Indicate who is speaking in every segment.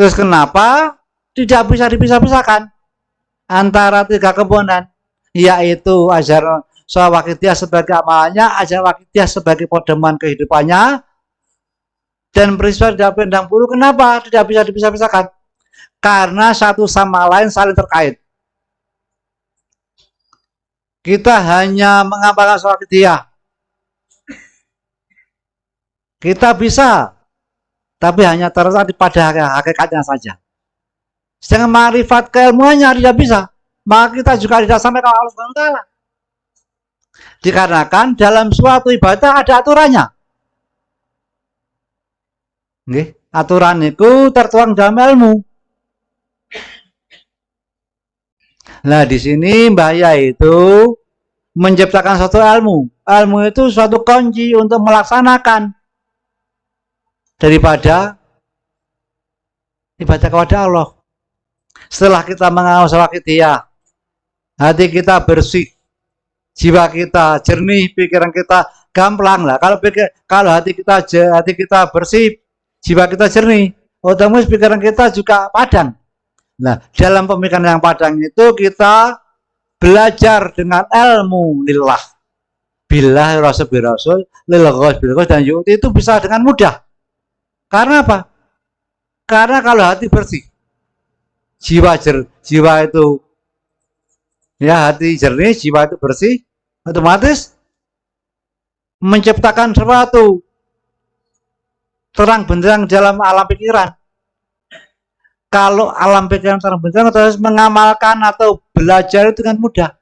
Speaker 1: Terus kenapa tidak bisa dipisah-pisahkan antara tiga komponen, yaitu ajaran Sawakidiyah sebagai amalannya, ajaran Wakidiyah sebagai pedoman kehidupannya, dan peristiwa tidak pandang bulu. Kenapa tidak bisa dipisah-pisahkan? Karena satu sama lain saling terkait. Kita hanya mengamalkan Sawakidiyah, kita bisa, tapi hanya terletak pada hakikatnya saja. Sedangkan ma'rifat keilmuannya tidak bisa. Maka kita juga tidak sampai ke Allah Subhanahu wa taala. Dikarenakan dalam suatu ibadah ada aturannya. Nggih, aturan itu tertuang dalam ilmu. Nah, di sini Mbah Yai itu menciptakan suatu ilmu. Ilmu itu suatu kunci untuk melaksanakan daripada ibadah kepada Allah. Setelah kita mengenal Sawakidiyah, hati kita bersih, jiwa kita jernih, pikiran kita gamblang lah. Kalau hati kita bersih, jiwa kita jernih, otomatis pikiran kita juga padang. Nah, dalam pemikiran yang padang itu kita belajar dengan ilmu lillah, billah, rasul, birasul, lillah, billah, dan yu'ti itu bisa dengan mudah. Karena apa? Karena kalau hati bersih, jiwa itu, ya hati jernih, jiwa itu bersih, otomatis menciptakan sesuatu terang benderang dalam alam pikiran. Kalau alam pikiran terang benderang, terus mengamalkan atau belajar itu dengan mudah.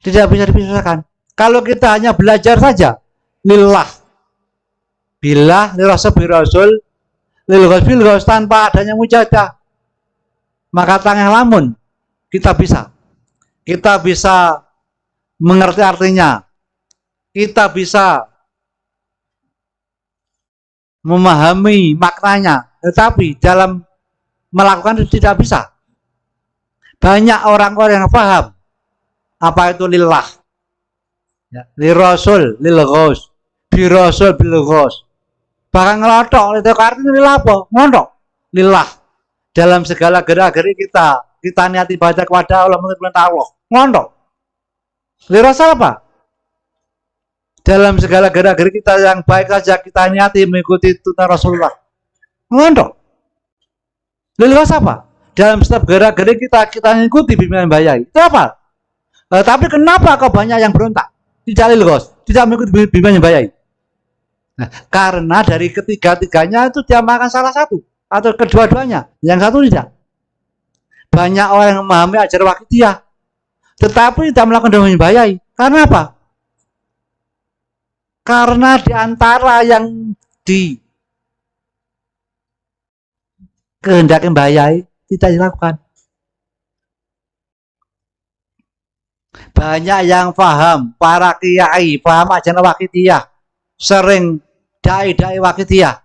Speaker 1: Tidak bisa dipisahkan. Kalau kita hanya belajar saja, lillah, billah, lirasul, birasul, lilghos, tanpa adanya mujadah, maka tangeh lamun kita bisa mengerti artinya, kita bisa memahami maknanya, tetapi dalam melakukan itu tidak bisa. Banyak orang-orang yang paham apa itu lillah, ya, lirasul, lilghos, birasul, bilghos, bahkan ngelotok itu artinya lillah apa? Ngontok lillah. Dalam segala gerak-gerik kita niat ibadah kepada Allah, menurut perintah Allah, ngontok lirasul apa? Dalam segala gerak-gerik kita yang baik saja kita niati mengikuti tuntunan Rasulullah, ngontok lilghos apa? Dalam setiap gerak-gerik kita mengikuti bimbingan Mbah Yai, itu apa? Tapi kenapa kok banyak yang berontak? Tidak lilghos, tidak mengikuti bimbingan Mbah Yai. Nah, karena dari ketiga-tiganya itu dia makan salah satu atau kedua-duanya, yang satu tidak. Banyak orang yang memahami ajaran Wakidiyah, tetapi tidak melakukan bimbingan Mbah Yai. Karena apa? Karena di antara yang kehendaki Mbah Yai tidak dilakukan. Banyak yang paham, para kiai paham ajaran Wakidiyah, sering dai-dai Wakidiyah,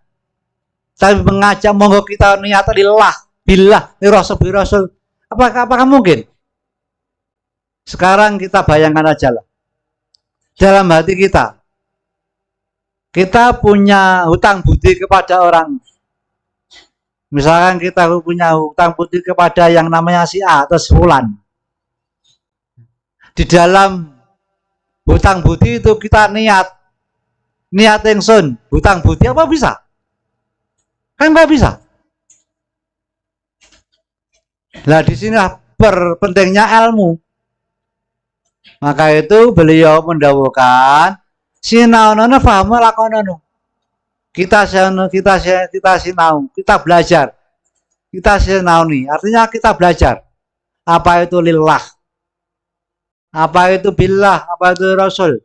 Speaker 1: tapi mengajak monggo kita niat lillah, billah, lirasul, birasul. Apakah mungkin? Sekarang kita bayangkan aja lah, dalam hati kita punya hutang budi kepada orang. Misalkan kita punya hutang budi kepada yang namanya si A atau si Fulan. Di dalam hutang budi itu kita niat ingsun, hutang budi apa bisa? Kan nggak bisa. Nah, di sini pentingnya ilmu. Maka itu beliau mendawuhkan sinaonono fahmu lakonono. Kita sinau, kita belajar. Kita sinauni, artinya kita belajar. Apa itu lillah? Apa itu billah? Apa itu rasul?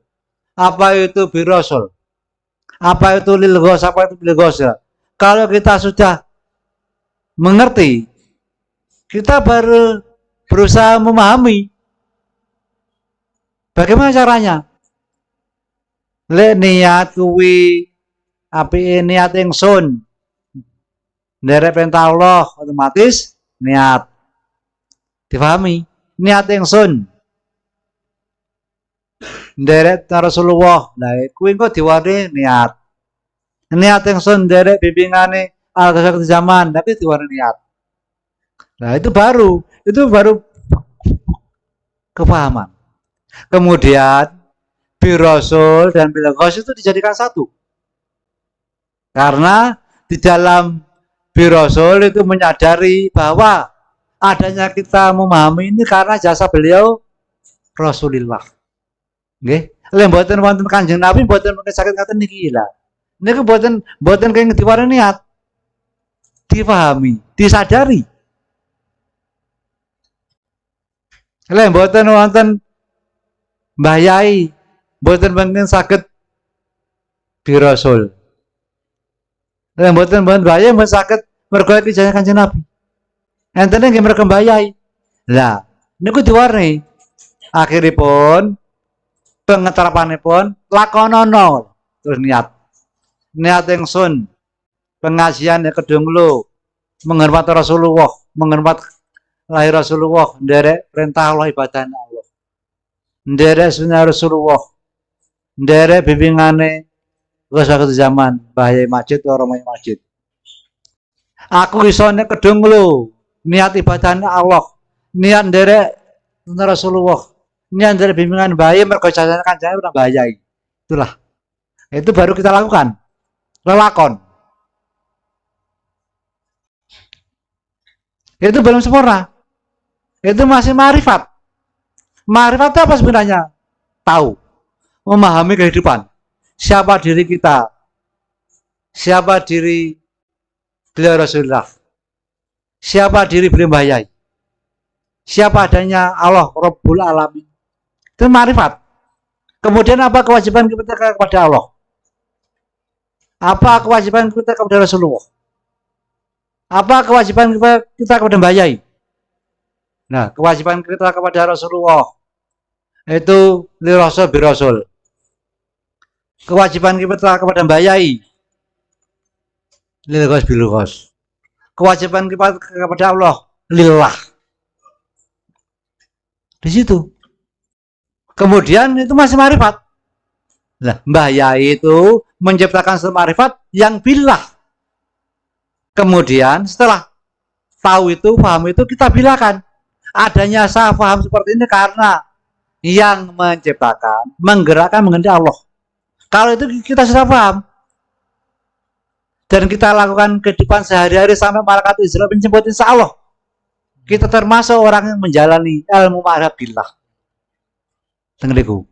Speaker 1: Apa itu birasul? Apa itu lilghos? Apa itu bilghos? Kalau kita sudah mengerti, kita baru berusaha memahami. Bagaimana caranya? Lek niat kuwi api niat ingsun nderek perintah Allah, otomatis niat difahami. Niat ingsun nderek Rasulullah, nah kuwi engko diwarni niat. Niat yang sun derek bimbingane al zaman, tapi diwarnai niat. Nah, itu baru kepahaman. Kemudian birosul dan bilagos itu dijadikan satu. Karena di dalam birosul itu menyadari bahwa adanya kita memahami ini karena jasa beliau Rasulullah. Nggih. Lha mboten wonten Kanjeng Nabi mboten mungkin saged ngaten niki lah. Niku mboten kenging diwarani niat. Dipahami, disadari. Lha mboten wonten Mbah Yai mboten mungkin saged birasul. Lha mboten Mbah Yai mboten saged mergo ijazah Kanjeng Nabi. Enten nggih mergo Mbah Yai. Lah niku diwarni akhiripun pengeterapanipun lakonono terus niat ingsun pengajian yang kedunglu menghormat Rasulullah, menghormat lahir Rasulullah, nderek perintah Allah, ibadah Allah, nderek sunnah Rasulullah, nderek bimbingane waktu zaman bahaya masjid orang masjid. Aku isone kedunglu niat ibadah Allah, niat nderek sunnah Rasulullah, niat nderek bimbingan bahaya mergo jasa Kanjeng ora bahaya. Itulah. Itu baru kita lakukan. Lelakon. Itu belum sempurna. Itu masih ma'rifat. Ma'rifat itu apa sebenarnya? Tahu. Memahami kehidupan. Siapa diri kita? Siapa diri beliau Rasulullah? Siapa diri beliau Mbah Yai? Siapa adanya Allah Rabbul Alamin? Itu ma'rifat. Kemudian apa kewajiban kita kepada Allah? Apa kewajiban kita kepada Rasulullah? Apa kewajiban kita kepada Mbah Yai? Nah, kewajiban kita kepada Rasulullah itu li rasul bi rasul. Kewajiban kita kepada Mbah Yai lil ghos bil ghos. Kewajiban kita kepada Allah lillah. Di situ. Kemudian itu masih ma'rifat. Nah, Mbah Yai itu menciptakan ma'rifat yang billah. Kemudian setelah tahu itu, paham itu, kita bilahkan. Adanya saya paham seperti ini karena yang menciptakan, menggerakkan, mengendaki Allah. Kalau itu kita sudah paham dan kita lakukan kehidupan sehari-hari sampai malaikat Israel menjemput, insya Allah kita termasuk orang yang menjalani ilmu ma'rifat billah. Tengeriku.